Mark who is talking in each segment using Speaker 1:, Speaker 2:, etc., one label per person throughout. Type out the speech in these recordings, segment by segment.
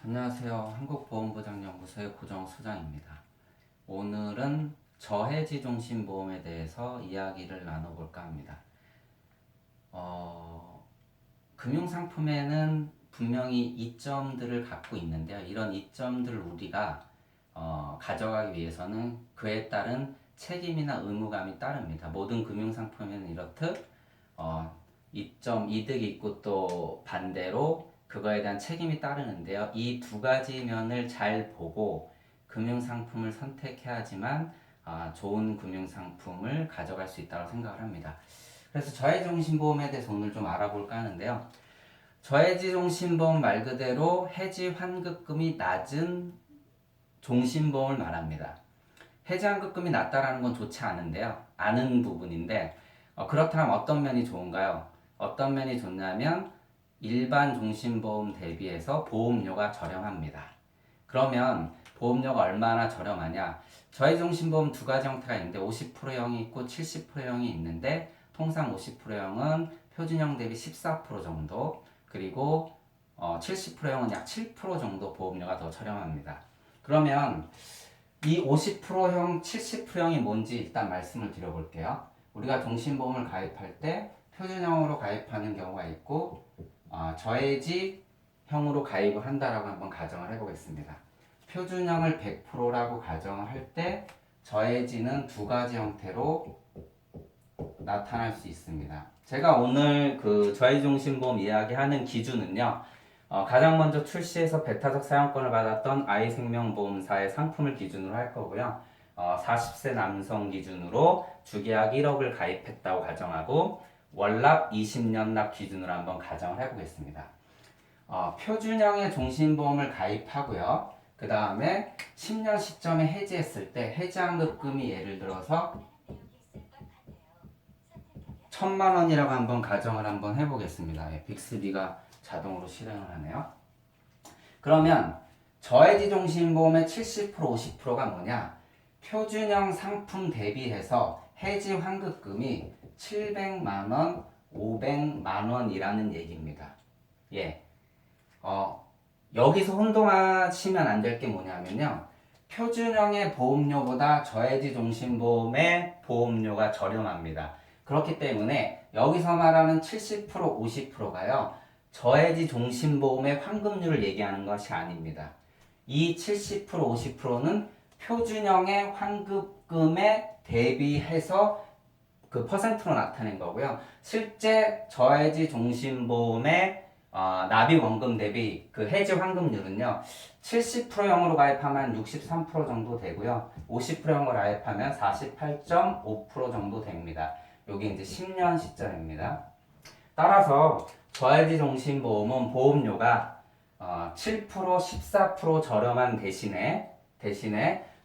Speaker 1: 안녕하세요. 한국보험보장연구소의 고정소장입니다. 오늘은 저해지 중심 보험에 대해서 이야기를 나눠볼까 합니다. 금융상품에는 분명히 이점들을 갖고 있는데요. 이런 이점들을 우리가 가져가기 위해서는 그에 따른 책임이나 의무감이 따릅니다. 모든 금융상품에는 이렇듯 이점, 이득이 있고 또 반대로 그거에 대한 책임이 따르는데요. 이 두 가지 면을 잘 보고 금융상품을 선택해야지만 좋은 금융상품을 가져갈 수 있다고 생각을 합니다. 그래서 저해종신보험에 대해서 오늘 좀 알아볼까 하는데요. 저해지종신보험 말 그대로 해지 환급금이 낮은 종신보험을 말합니다. 해지 환급금이 낮다라는 건 좋지 않은데요. 아는 부분인데 그렇다면 어떤 면이 좋은가요? 어떤 면이 좋냐면 일반 종신보험 대비해서 보험료가 저렴합니다. 그러면 보험료가 얼마나 저렴하냐? 저해종신보험 두 가지 형태가 있는데 50%형이 있고 70%형이 있는데 통상 50%형은 표준형 대비 14% 정도, 그리고 70%형은 약 7% 정도 보험료가 더 저렴합니다. 그러면 이 50%형, 70%형이 뭔지 일단 말씀을 드려볼게요. 우리가 종신보험을 가입할 때 표준형으로 가입하는 경우가 있고 저해지형으로 가입을 한다라고 한번 가정을 해보겠습니다. 표준형을 100%라고 가정을 할 때 저해지는 두 가지 형태로 나타날 수 있습니다. 제가 오늘 그 저해종신보험 이야기하는 기준은요. 가장 먼저 출시해서 배타적 사용권을 받았던 아이생명보험사의 상품을 기준으로 할 거고요. 40세 남성 기준으로 주계약 1억을 가입했다고 가정하고 월납 20년 납 기준으로 한번 가정을 해보겠습니다. 표준형의 종신보험을 가입하고요. 그 다음에 10년 시점에 해지했을 때 해지환급금이 예를 들어서 1,000만 원이라고 한번 가정을 한번 해보겠습니다. 빅스비가 자동으로 실행을 하네요. 그러면 저해지 종신보험의 70% 50%가 뭐냐? 표준형 상품 대비해서 해지 환급금이 700만 원, 500만 원이라는 얘기입니다. 예. 여기서 혼동하시면 안 될 게 뭐냐면요. 표준형의 보험료보다 저해지 종신보험의 보험료가 저렴합니다. 그렇기 때문에 여기서 말하는 70% 50%가요. 저해지 종신보험의 환급률을 얘기하는 것이 아닙니다. 이 70% 50%는 표준형의 환급금에 대비해서 그 퍼센트로 나타낸 거고요. 실제 저해지 종신보험의 납입원금 대비 그 해지 환급률은요. 70%형으로 가입하면 63% 정도 되고요. 50%형으로 가입하면 48.5% 정도 됩니다. 여기 이제 10년 시점입니다. 따라서 저해지 종신보험은 보험료가 7%, 14% 저렴한 대신에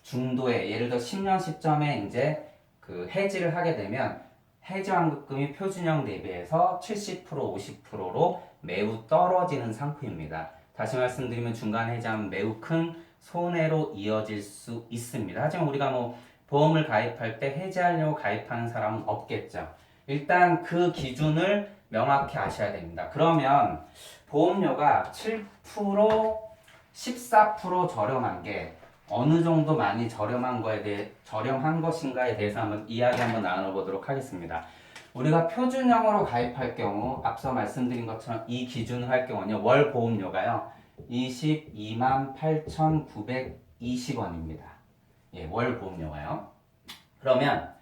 Speaker 1: 중도에 예를 들어 10년 시점에 이제 그 해지를 하게 되면 해지 환급금이 표준형 대비해서 70%, 50%로 매우 떨어지는 상품입니다. 다시 말씀드리면 중간 해지하면 매우 큰 손해로 이어질 수 있습니다. 하지만 우리가 뭐 보험을 가입할 때 해지하려고 가입하는 사람은 없겠죠. 일단 그 기준을 명확히 아셔야 됩니다. 그러면 보험료가 7%, 14% 저렴한 게 어느 정도 많이 저렴한 것인가에 대해서 한번 이야기 한번 나눠보도록 하겠습니다. 우리가 표준형으로 가입할 경우 앞서 말씀드린 것처럼 이 기준을 할 경우는요. 월 보험료가요. 22만 8,920원입니다. 예, 월 보험료가요. 그러면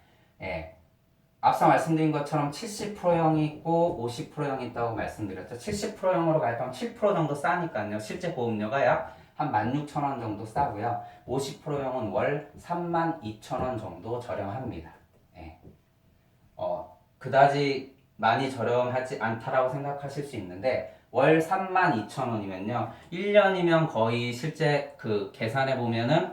Speaker 1: 앞서 말씀드린 것처럼 70%형이 있고 50%형이 있다고 말씀드렸죠. 70%형으로 가입하면 7% 정도 싸니까요. 실제 보험료가 약 한 16,000원 정도 싸고요. 50%형은 월 32,000원 정도 저렴합니다. 그다지 많이 저렴하지 않다라고 생각하실 수 있는데 월 32,000원이면요. 1년이면 거의 실제 그 계산해 보면은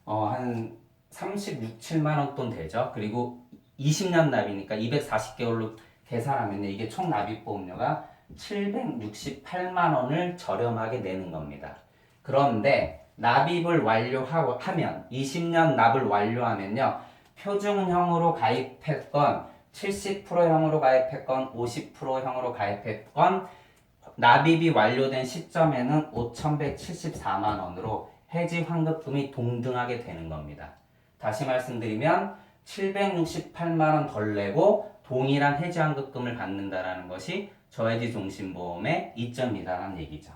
Speaker 1: 한 36, 7만 원 돈 되죠. 그리고 20년 납이니까 240개월로 계산하면 이게 총 납입 보험료가 768만 원을 저렴하게 내는 겁니다. 그런데 납입을 완료하면 20년 납을 완료하면요. 표준형으로 가입했건 70%형으로 가입했건 50%형으로 가입했건 납입이 완료된 시점에는 5,174만 원으로 해지 환급금이 동등하게 되는 겁니다. 다시 말씀드리면 768만 원 덜 내고 동일한 해지 환급금을 받는다라는 것이 저해지 종신보험의 이점이다라는 얘기죠.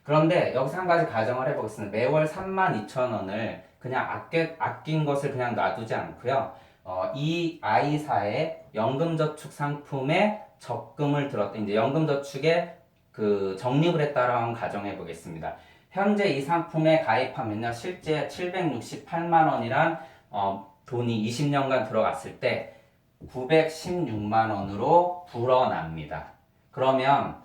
Speaker 1: 그런데 여기서 한 가지 가정을 해보겠습니다. 매월 32,000원을 그냥 아낀 것을 그냥 놔두지 않고요. 이 아이사의 연금저축 상품에 적금을 들었다. 이제 연금저축에 그 적립을 했다라고 가정해 보겠습니다. 현재 이 상품에 가입하면요, 실제 768만 원이란 돈이 20년간 들어갔을 때 916만 원으로 불어납니다. 그러면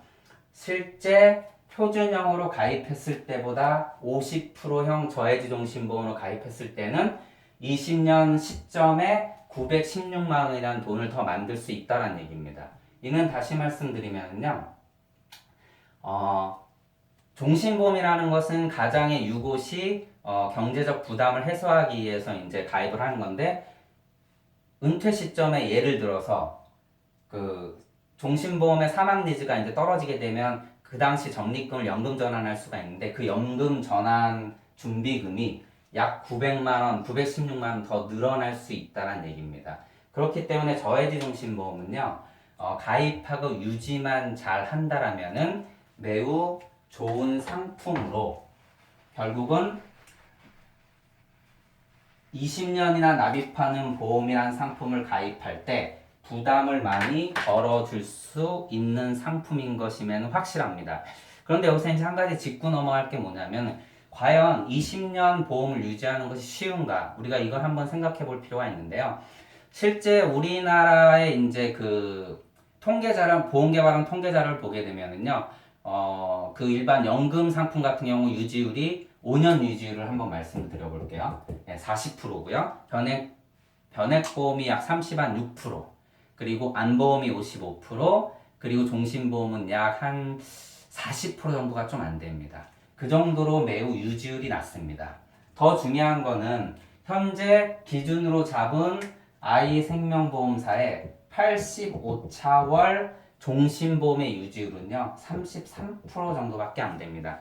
Speaker 1: 실제 표준형으로 가입했을 때보다 50%형 저해지종신보험으로 가입했을 때는 20년 시점에 916만 원이라는 돈을 더 만들 수 있다는 얘기입니다. 이는 다시 말씀드리면요, 종신보험이라는 것은 가장의 유고 시 경제적 부담을 해소하기 위해서 이제 가입을 하는 건데, 은퇴 시점에 예를 들어서 그 종신보험의 사망 니즈가 이제 떨어지게 되면 그 당시 적립금을 연금 전환할 수가 있는데, 그 연금 전환 준비금이 약 900만 원, 916만 원 더 늘어날 수 있다는 얘기입니다. 그렇기 때문에 저해지 종신보험은요, 가입하고 유지만 잘 한다라면은 매우 좋은 상품으로 결국은 20년이나 납입하는 보험이라는 상품을 가입할 때 부담을 많이 덜어줄 수 있는 상품인 것이면 확실합니다. 그런데 여기서 이제 한 가지 짚고 넘어갈 게 뭐냐면, 과연 20년 보험을 유지하는 것이 쉬운가? 우리가 이걸 한번 생각해 볼 필요가 있는데요. 실제 우리나라의 이제 그 보험개발원 통계자를 보게 되면은요, 그 일반 연금 상품 같은 경우 유지율이 5년 유지율을 한번 말씀을 드려볼게요. 40%고요. 변액보험이 약 6%, 그리고 안보험이 55%, 그리고 종신보험은 약 한 40% 정도가 좀 안 됩니다. 그 정도로 매우 유지율이 낮습니다. 더 중요한 거는 현재 기준으로 잡은 아이생명보험사의 85차월 종신보험의 유지율은요, 33% 정도밖에 안 됩니다.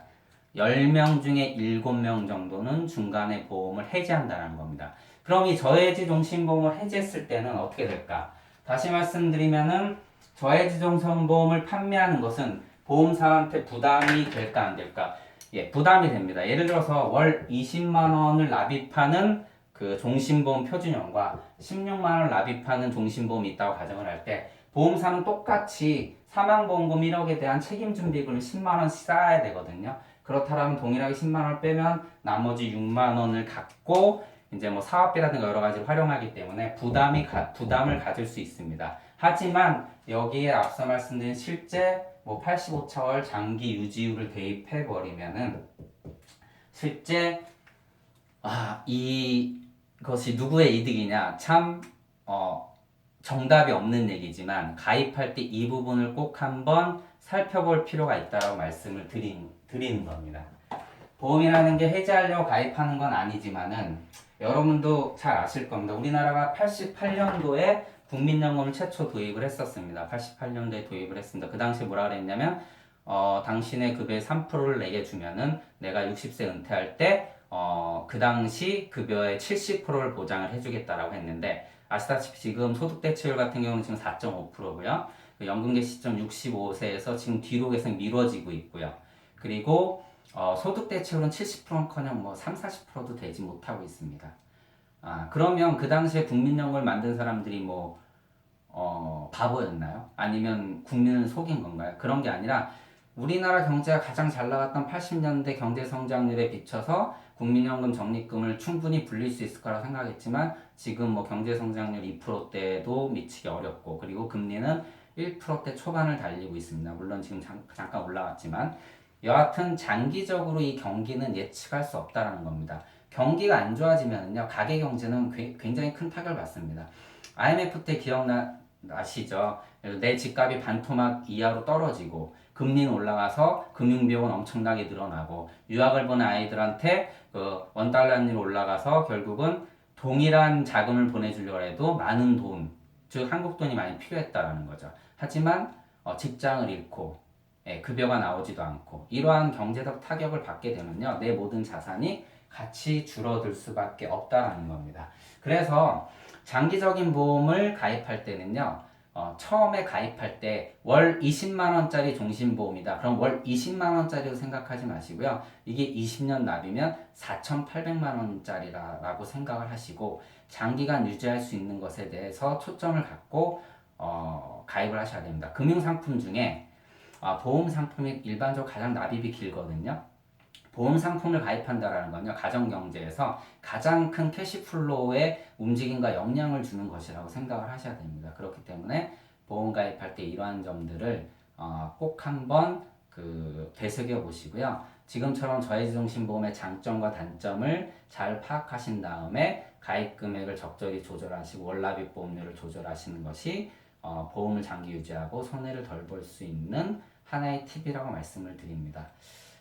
Speaker 1: 10명 중에 7명 정도는 중간에 보험을 해지한다는 겁니다. 그럼 이 저해지 종신보험을 해지했을 때는 어떻게 될까? 다시 말씀드리면은 저해지 종신보험을 판매하는 것은 보험사한테 부담이 될까 안 될까? 예, 부담이 됩니다. 예를 들어서 월 20만 원을 납입하는 그 종신보험 표준형과 16만 원을 납입하는 종신보험이 있다고 가정을 할 때, 보험사는 똑같이 사망보험금 1억에 대한 책임준비금을 10만 원씩 쌓아야 되거든요. 그렇다면 동일하게 10만 원을 빼면 나머지 6만 원을 갖고 이제 뭐 사업비라든가 여러 가지를 활용하기 때문에 부담을 가질 수 있습니다. 하지만 여기에 앞서 말씀드린 실제 뭐 85차월 장기 유지율을 대입해 버리면은 실제 이것이 누구의 이득이냐, 참 정답이 없는 얘기지만 가입할 때 이 부분을 꼭 한번 살펴볼 필요가 있다고 말씀을 드리는 겁니다. 보험이라는 게 해지하려고 가입하는 건 아니지만은 여러분도 잘 아실 겁니다. 우리나라가 88년도에 국민연금을 최초 도입을 했었습니다. 88년도에 도입을 했습니다. 그 당시 뭐라 그랬냐면 당신의 급여의 3%를 내게 주면은 내가 60세 은퇴할 때 그 당시 급여의 70%를 보장을 해주겠다라고 했는데, 아시다시피 지금 소득대체율 같은 경우는 지금 4.5%고요. 연금개 시점 65세에서 지금 뒤로 계속 미뤄지고 있고요. 그리고 소득대체율은 70%커녕 뭐 3, 40%도 되지 못하고 있습니다. 그러면 그 당시에 국민연금을 만든 사람들이 뭐 바보였나요? 아니면 국민을 속인 건가요? 그런 게 아니라 우리나라 경제가 가장 잘 나갔던 80년대 경제 성장률에 비춰서 국민연금 적립금을 충분히 불릴 수 있을 거라 생각했지만, 지금 뭐 경제 성장률 2%대도 미치기 어렵고, 그리고 금리는 1%대 초반을 달리고 있습니다. 물론 지금 잠깐 올라왔지만, 여하튼 장기적으로 이 경기는 예측할 수 없다라는 겁니다. 경기가 안 좋아지면요, 가계 경제는 굉장히 큰 타격을 받습니다. IMF 때 기억나시죠? 내 집값이 반토막 이하로 떨어지고 금리는 올라가서 금융비용은 엄청나게 늘어나고, 유학을 보낸 아이들한테 그 원달러율이 올라가서 결국은 동일한 자금을 보내주려고 해도 많은 돈, 즉 한국 돈이 많이 필요했다라는 거죠. 하지만 직장을 잃고 급여가 나오지도 않고 이러한 경제적 타격을 받게 되면요, 내 모든 자산이 같이 줄어들 수밖에 없다라는 겁니다. 그래서 장기적인 보험을 가입할 때는요, 처음에 가입할 때 월 20만 원짜리 종신보험이다. 그럼 월 20만 원짜리로 생각하지 마시고요. 이게 20년 납이면 4,800만 원짜리라고 생각을 하시고 장기간 유지할 수 있는 것에 대해서 초점을 갖고 가입을 하셔야 됩니다. 금융상품 중에 보험 상품이 일반적으로 가장 납입이 길거든요. 보험 상품을 가입한다라는 건요, 가정경제에서 가장 큰 캐시플로우의 움직임과 영향을 주는 것이라고 생각을 하셔야 됩니다. 그렇기 때문에 보험 가입할 때 이러한 점들을 꼭 한번 되새겨 보시고요. 지금처럼 저해지정신보험의 장점과 단점을 잘 파악하신 다음에 가입 금액을 적절히 조절하시고 월납입 보험료를 조절하시는 것이 보험을 장기 유지하고 손해를 덜 볼 수 있는 하나의 팁이라고 말씀을 드립니다.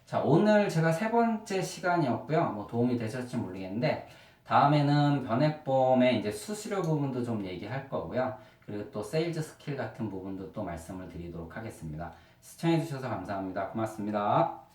Speaker 1: 자, 오늘 제가 세 번째 시간이었고요. 뭐 도움이 되셨을지 모르겠는데 다음에는 변액보험의 이제 수수료 부분도 좀 얘기할 거고요. 그리고 또 세일즈 스킬 같은 부분도 또 말씀을 드리도록 하겠습니다. 시청해 주셔서 감사합니다. 고맙습니다.